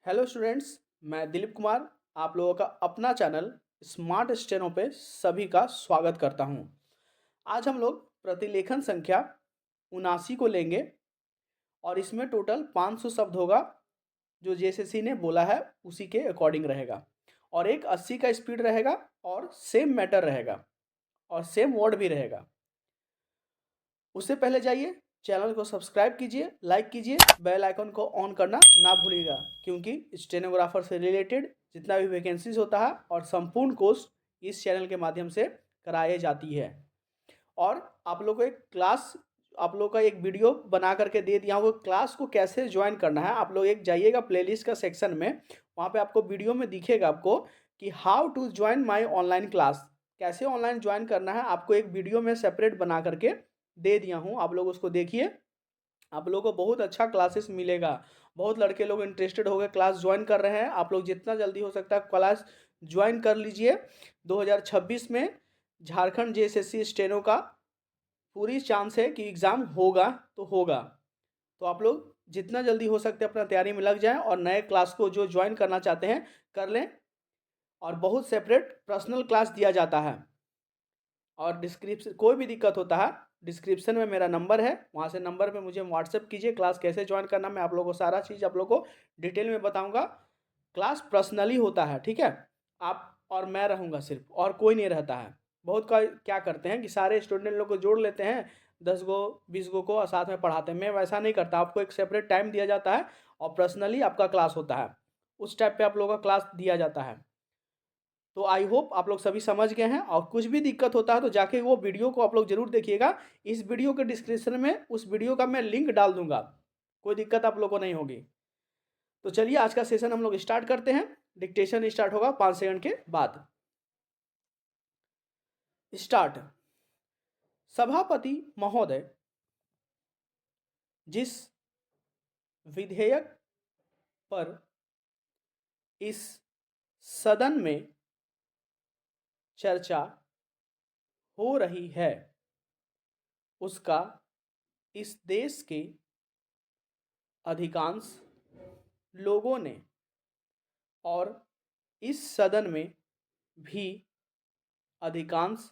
Hello students. मैं दिलीप कुमार आप लोगों का अपना चैनल स्मार्ट स्टेनो पे सभी का स्वागत करता हूं। आज हम लोग प्रतिलेखन संख्या 79 को लेंगे और इसमें टोटल 500 शब्द होगा जो जेएसएससी ने बोला है उसी के अकॉर्डिंग रहेगा और एक 80 का स्पीड रहेगा और सेम मैटर रहेगा और सेम वर्ड भी रहेगा। उससे पहले जाइए चैनल को सब्सक्राइब कीजिए, लाइक कीजिए, बेल आइकन को ऑन करना ना भूलिएगा क्योंकि स्टेनोग्राफर से रिलेटेड जितना भी वैकेंसीज होता है और संपूर्ण कोर्स इस चैनल के माध्यम से कराई जाती है। और आप लोग का एक वीडियो बना करके दे दिया हूँ क्लास को कैसे ज्वाइन करना है। आप लोग एक जाइएगा प्लेलिस्ट का सेक्शन में, वहाँ पे आपको वीडियो में दिखेगा आपको कि how to join my online class, कैसे ऑनलाइन ज्वाइन करना है। आपको एक वीडियो में सेपरेट बना करके दे दिया हूँ, आप लोग उसको देखिए। आप लोगों को बहुत अच्छा क्लासेस मिलेगा। बहुत लड़के लोग इंटरेस्टेड हो गए, क्लास ज्वाइन कर रहे हैं। आप लोग जितना जल्दी हो सकता है क्लास ज्वाइन कर लीजिए। 2026 में झारखंड जेएसएससी स्टेनो का पूरी चांस है कि एग्ज़ाम होगा तो होगा। तो आप लोग जितना जल्दी हो सकते हैं अपना तैयारी में लग जाएं और नए क्लास को जो ज्वाइन करना चाहते हैं कर लें। और बहुत सेपरेट पर्सनल क्लास दिया जाता है। और डिस्क्रिप्शन कोई भी दिक्कत होता है डिस्क्रिप्शन में मेरा नंबर है, वहाँ से नंबर पे मुझे व्हाट्सएप कीजिए। क्लास कैसे ज्वाइन करना मैं आप लोगों को सारा चीज़ आप लोगों को डिटेल में बताऊंगा। क्लास पर्सनली होता है, ठीक है। आप और मैं रहूँगा सिर्फ, और कोई नहीं रहता है। बहुत का क्या करते हैं कि सारे स्टूडेंट लोग को जोड़ लेते हैं, 10 गो 20 गो को और साथ में पढ़ाते हैं। मैं वैसा नहीं करता, आपको एक सेपरेट टाइम दिया जाता है और पर्सनली आपका क्लास होता है। उस टाइप पे आप लोगों का क्लास दिया जाता है। तो आई होप आप लोग सभी समझ गए हैं। और कुछ भी दिक्कत होता है तो जाके वो वीडियो को आप लोग जरूर देखिएगा। इस वीडियो के डिस्क्रिप्शन में उस वीडियो का मैं लिंक डाल दूंगा, कोई दिक्कत आप लोग को नहीं होगी। तो चलिए आज का सेशन हम लोग स्टार्ट करते हैं। डिक्टेशन स्टार्ट होगा 5 सेकंड के बाद। स्टार्ट। सभापति महोदय, जिस विधेयक पर इस सदन में चर्चा हो रही है उसका इस देश के अधिकांश लोगों ने और इस सदन में भी अधिकांश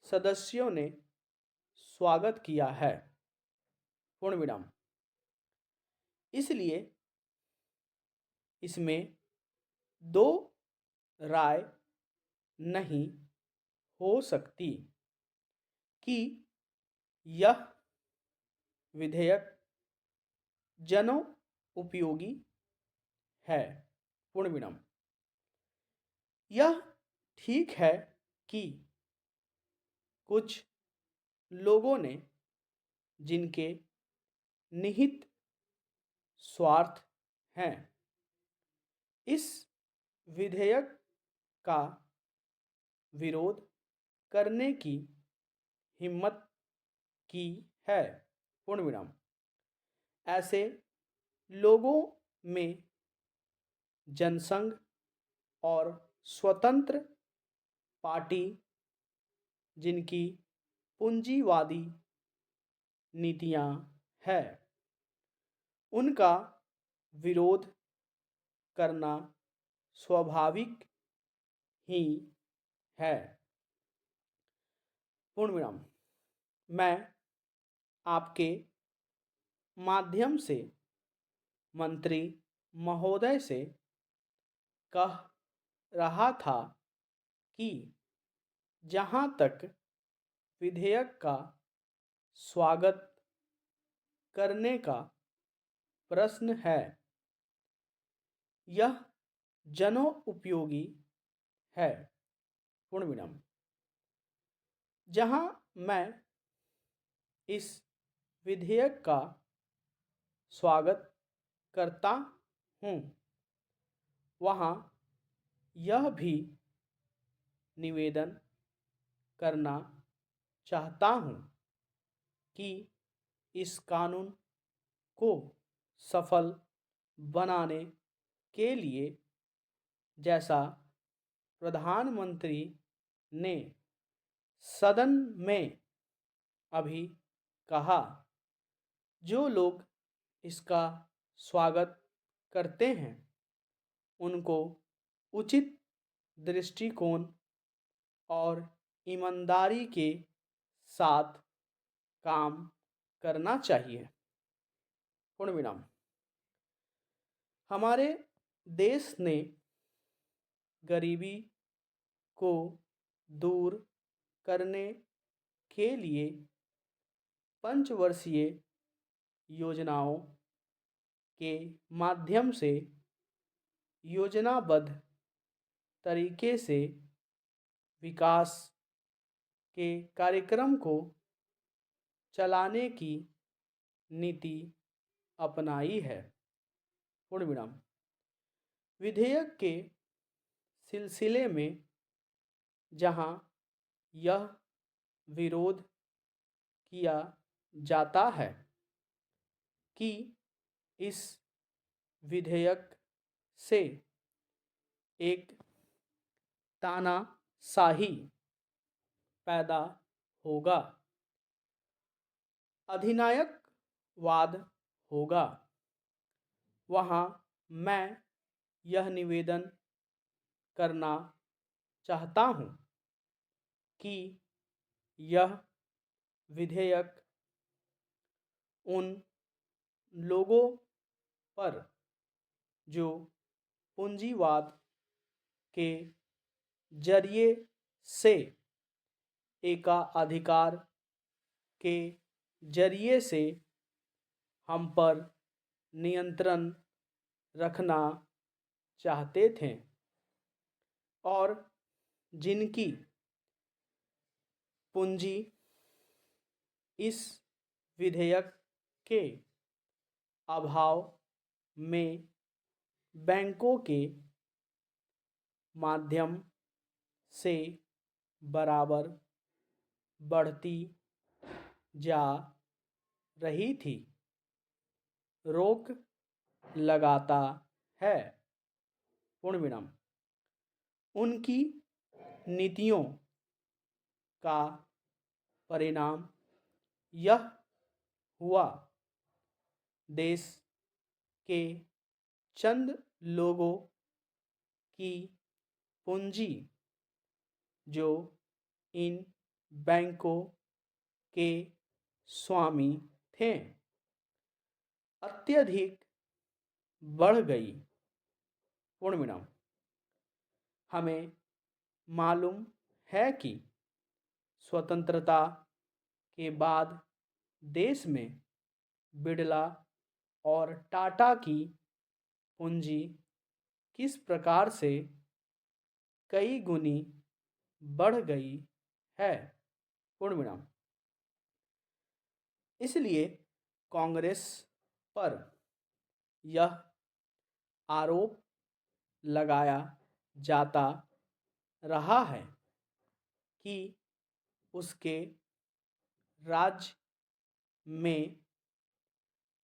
सदस्यों ने स्वागत किया है। पूर्ण विराम। इसलिए इसमें दो राय नहीं हो सकती कि यह विधेयक जनोपयोगी है। पूर्ण विराम। यह ठीक है कि कुछ लोगों ने जिनके निहित स्वार्थ हैं इस विधेयक का विरोध करने की हिम्मत की है। पूर्ण विराम। ऐसे लोगों में जनसंघ और स्वतंत्र पार्टी, जिनकी पूंजीवादी नीतियां हैं, उनका विरोध करना स्वाभाविक ही है। पूर्ण विराम। मैं आपके माध्यम से मंत्री महोदय से कह रहा था कि जहां तक विधेयक का स्वागत करने का प्रश्न है, यह जनोपयोगी है। पूर्ण विराम। जहां मैं इस विधेयक का स्वागत करता हूं, वहां यह भी निवेदन करना चाहता हूं कि इस कानून को सफल बनाने के लिए, जैसा प्रधानमंत्री ने सदन में अभी कहा, जो लोग इसका स्वागत करते हैं उनको उचित दृष्टिकोण और ईमानदारी के साथ काम करना चाहिए। पूर्ण विराम। हमारे देश ने गरीबी को दूर करने के लिए पंचवर्षीय योजनाओं के माध्यम से योजनाबद्ध तरीके से विकास के कार्यक्रम को चलाने की नीति अपनाई है। पूर्ण विराम। विधेयक के सिलसिले में जहां यह विरोध किया जाता है कि इस विधेयक से एक तानाशाही पैदा होगा, अधिनायकवाद होगा, वहाँ मैं यह निवेदन करना चाहता हूँ कि यह विधेयक उन लोगों पर जो पूंजीवाद के जरिए से एकाधिकार के जरिए से हम पर नियंत्रण रखना चाहते थे और जिनकी पूंजी इस विधेयक के अभाव में बैंकों के माध्यम से बराबर बढ़ती जा रही थी, रोक लगाता है। पूर्ण विराम। उनकी नीतियों का परिणाम यह हुआ, देश के चंद लोगों की पूंजी जो इन बैंकों के स्वामी थे अत्यधिक बढ़ गई। पूर्ण विराम। हमें मालूम है कि स्वतंत्रता के बाद देश में बिड़ला और टाटा की पूंजी किस प्रकार से कई गुनी बढ़ गई है। पूर्ण विराम। इसलिए कांग्रेस पर यह आरोप लगाया जाता रहा है कि उसके राज्य में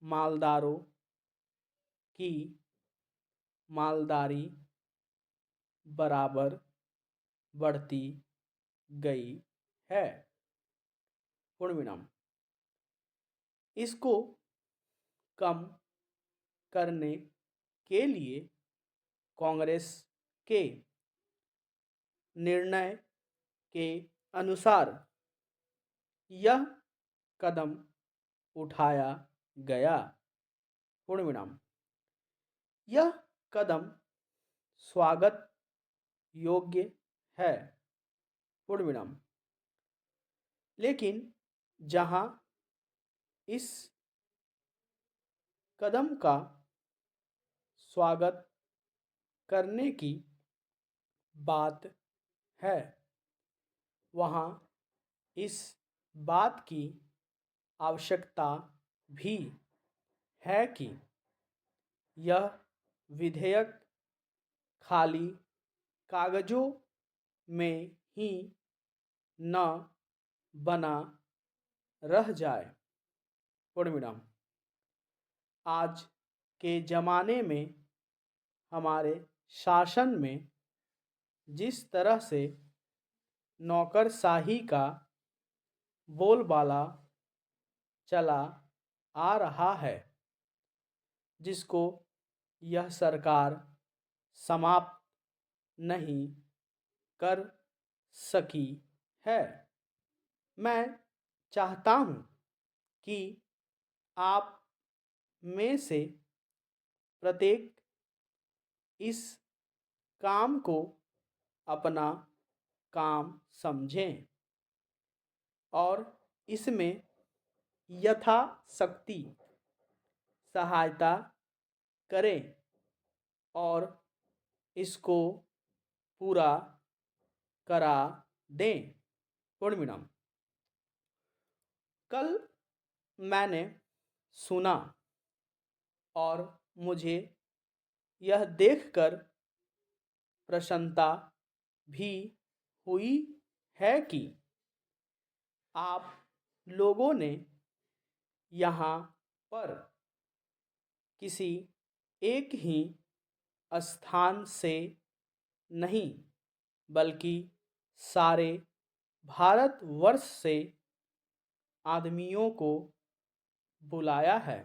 मालदारों की मालदारी बराबर बढ़ती गई है। पूर्ण विराम। इसको कम करने के लिए कांग्रेस के निर्णय के अनुसार यह कदम उठाया गया। पूर्ण विराम। यह कदम स्वागत योग्य है। पूर्ण विराम। लेकिन जहां इस कदम का स्वागत करने की बात है, वहाँ इस बात की आवश्यकता भी है कि यह विधेयक खाली कागजों में ही न बना रह जाए। पूर्ण विराम। आज के ज़माने में हमारे शासन में जिस तरह से नौकरशाही का बोलबाला चला आ रहा है, जिसको यह सरकार समाप्त नहीं कर सकी है। मैं चाहता हूँ कि आप में से प्रत्येक इस काम को अपना काम समझें और इसमें यथाशक्ति सहायता करें और इसको पूरा करा दें। पूर्ण विराम। कल मैंने सुना और मुझे यह देखकर प्रसन्नता भी हुई है कि आप लोगों ने यहाँ पर किसी एक ही स्थान से नहीं बल्कि सारे भारतवर्ष से आदमियों को बुलाया है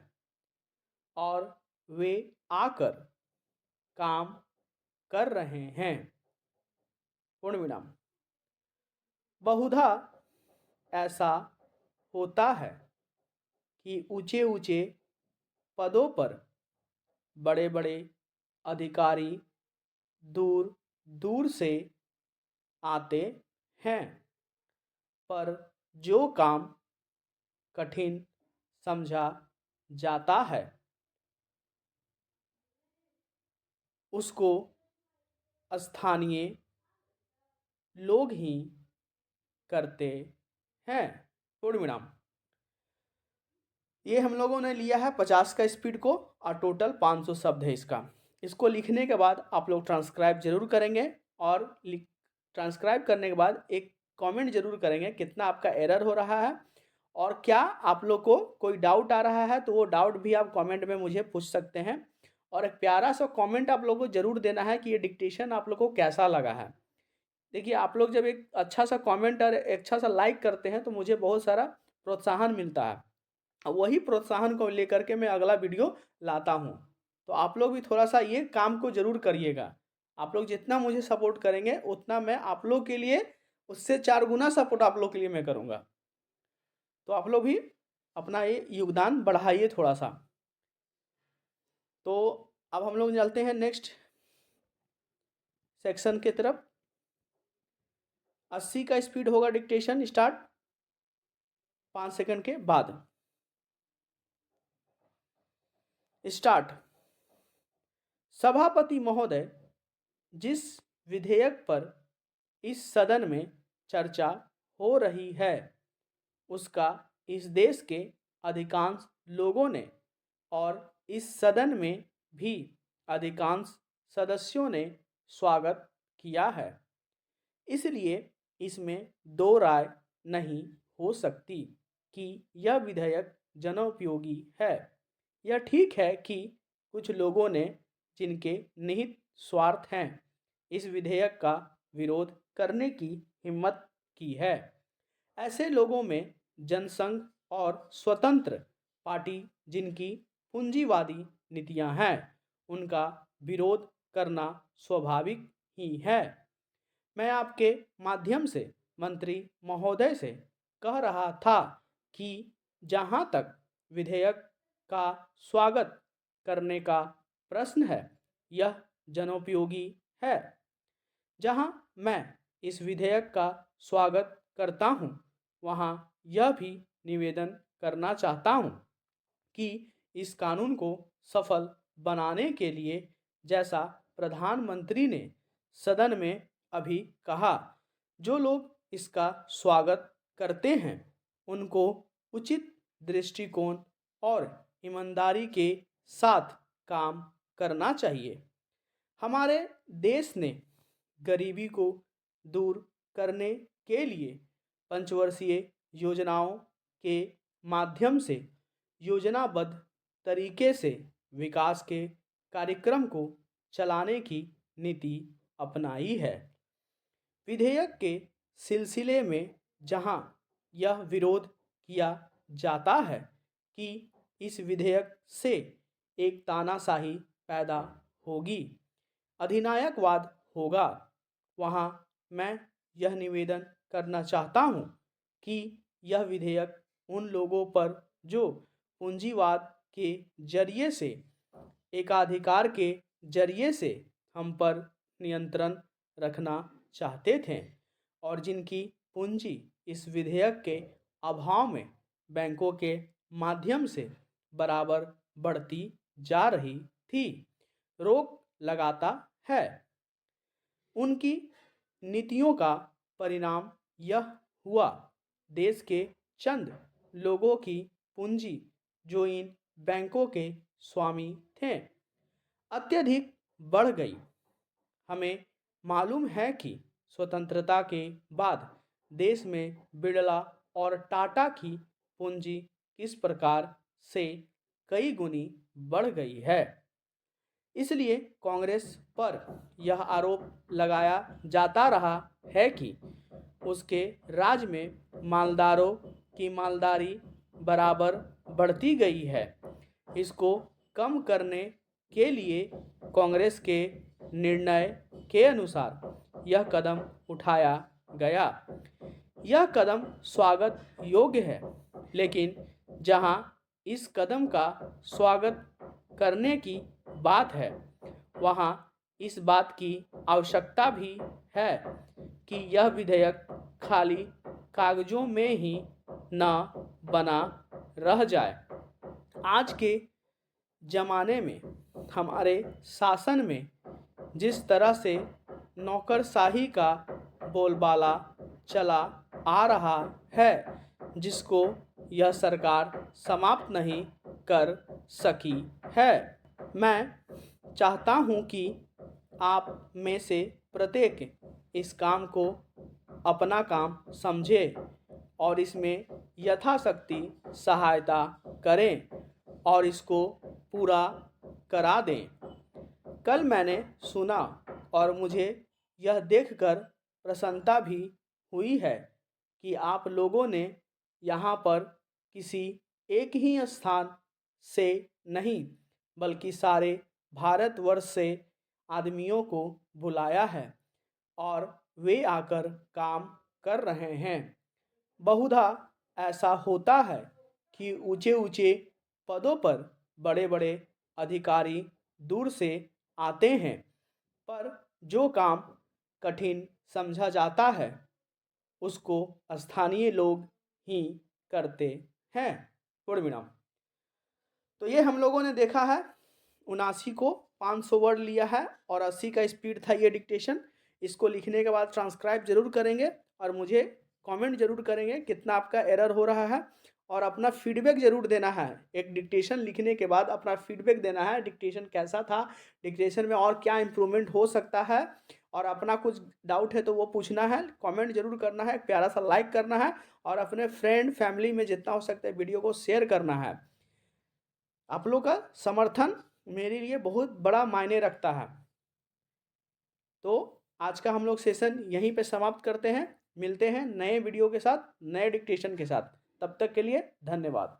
और वे आकर काम कर रहे हैं। पूर्ण विराम। बहुधा ऐसा होता है कि ऊंचे ऊंचे पदों पर बड़े बड़े अधिकारी दूर दूर से आते हैं, पर जो काम कठिन समझा जाता है उसको स्थानीय लोग ही करते हैं। पूर्ण विराम। ये हम लोगों ने लिया है 50 का स्पीड को और टोटल 500 शब्द है इसका। इसको लिखने के बाद आप लोग ट्रांसक्राइब जरूर करेंगे और ट्रांसक्राइब करने के बाद एक कमेंट जरूर करेंगे कितना आपका एरर हो रहा है और क्या आप लोग को कोई डाउट आ रहा है तो वो डाउट भी आप कमेंट में मुझे पूछ सकते हैं। और एक प्यारा सा कमेंट आप लोगों को जरूर देना है कि ये डिक्टेशन आप लोग को कैसा लगा है। देखिए आप लोग जब एक अच्छा सा कमेंट और एक अच्छा सा लाइक करते हैं तो मुझे बहुत सारा प्रोत्साहन मिलता है, वही प्रोत्साहन को लेकर के मैं अगला वीडियो लाता हूँ। तो आप लोग भी थोड़ा सा ये काम को ज़रूर करिएगा। आप लोग जितना मुझे सपोर्ट करेंगे उतना मैं आप लोग के लिए उससे 4 गुना सपोर्ट आप लोग के लिए मैं करूँगा। तो आप लोग भी अपना ये योगदान बढ़ाइए थोड़ा सा। तो अब हम लोग चलते हैं नेक्स्ट सेक्शन की तरफ। 80 का स्पीड होगा डिक्टेशन स्टार्ट 5 सेकंड के बाद। स्टार्ट। सभापति महोदय, जिस विधेयक पर इस सदन में चर्चा हो रही है उसका इस देश के अधिकांश लोगों ने और इस सदन में भी अधिकांश सदस्यों ने स्वागत किया है, इसलिए इसमें दो राय नहीं हो सकती कि यह विधेयक जनोपयोगी है। यह ठीक है कि कुछ लोगों ने जिनके निहित स्वार्थ हैं इस विधेयक का विरोध करने की हिम्मत की है। ऐसे लोगों में जनसंघ और स्वतंत्र पार्टी जिनकी पूंजीवादी नीतियां हैं उनका विरोध करना स्वाभाविक ही है। मैं आपके माध्यम से मंत्री महोदय से कह रहा था कि जहां तक विधेयक का स्वागत करने का प्रश्न है यह जनोपयोगी है। जहां मैं इस विधेयक का स्वागत करता हूं वहां यह भी निवेदन करना चाहता हूं कि इस कानून को सफल बनाने के लिए जैसा प्रधानमंत्री ने सदन में अभी कहा, जो लोग इसका स्वागत करते हैं उनको उचित दृष्टिकोण और ईमानदारी के साथ काम करना चाहिए। हमारे देश ने गरीबी को दूर करने के लिए पंचवर्षीय योजनाओं के माध्यम से योजनाबद्ध तरीके से विकास के कार्यक्रम को चलाने की नीति अपनाई है। विधेयक के सिलसिले में जहां यह विरोध किया जाता है कि इस विधेयक से एक तानाशाही पैदा होगी, अधिनायकवाद होगा। वहाँ मैं यह निवेदन करना चाहता हूँ कि यह विधेयक उन लोगों पर जो पूंजीवाद के जरिए से, एकाधिकार के जरिए से हम पर नियंत्रण रखना चाहते थे और जिनकी पूंजी इस विधेयक के अभाव में बैंकों के माध्यम से बराबर बढ़ती जा रही थी, रोक लगाता है। उनकी नीतियों का परिणाम यह हुआ, देश के चंद लोगों की पूंजी जो इन बैंकों के स्वामी थे अत्यधिक बढ़ गई। हमें मालूम है कि स्वतंत्रता के बाद देश में बिड़ला और टाटा की पूंजी किस प्रकार से कई गुनी बढ़ गई है। इसलिए कांग्रेस पर यह आरोप लगाया जाता रहा है कि उसके राज में मालदारों की मालदारी बराबर बढ़ती गई है। इसको कम करने के लिए कांग्रेस के निर्णय के अनुसार यह कदम उठाया गया। यह कदम स्वागत योग्य है, लेकिन जहां इस कदम का स्वागत करने की बात है, वहां इस बात की आवश्यकता भी है कि यह विधेयक खाली कागजों में ही न बना रह जाए। आज के ज़माने में हमारे शासन में जिस तरह से नौकरशाही का बोलबाला चला आ रहा है, जिसको यह सरकार समाप्त नहीं कर सकी है। मैं चाहता हूं कि आप में से प्रत्येक इस काम को अपना काम समझे और इसमें यथाशक्ति सहायता करें और इसको पूरा करा दें। कल मैंने सुना और मुझे यह देखकर प्रसन्नता भी हुई है कि आप लोगों ने यहाँ पर किसी एक ही स्थान से नहीं बल्कि सारे भारतवर्ष से आदमियों को बुलाया है और वे आकर काम कर रहे हैं। बहुधा ऐसा होता है कि ऊंचे ऊंचे पदों पर बड़े बड़े अधिकारी दूर से आते हैं, पर जो काम कठिन समझा जाता है उसको स्थानीय लोग ही करते हैं। पूर्ण विराम। तो ये हम लोगों ने देखा है 79 को 500 वर्ड लिया है और 80 का स्पीड था ये डिक्टेशन। इसको लिखने के बाद ट्रांसक्राइब जरूर करेंगे और मुझे कमेंट जरूर करेंगे कितना आपका एरर हो रहा है और अपना फीडबैक जरूर देना है। एक डिक्टेशन लिखने के बाद अपना फीडबैक देना है, डिक्टेशन कैसा था, डिक्टेशन में और क्या इम्प्रूवमेंट हो सकता है, और अपना कुछ डाउट है तो वो पूछना है। कमेंट जरूर करना है, प्यारा सा लाइक करना है और अपने फ्रेंड फैमिली में जितना हो सकता है वीडियो को शेयर करना है। आप लोग का समर्थन मेरे लिए बहुत बड़ा मायने रखता है। तो आज का हम लोग सेशन यहीं पे समाप्त करते हैं। मिलते हैं नए वीडियो के साथ, नए डिक्टेशन के साथ। तब तक के लिए धन्यवाद।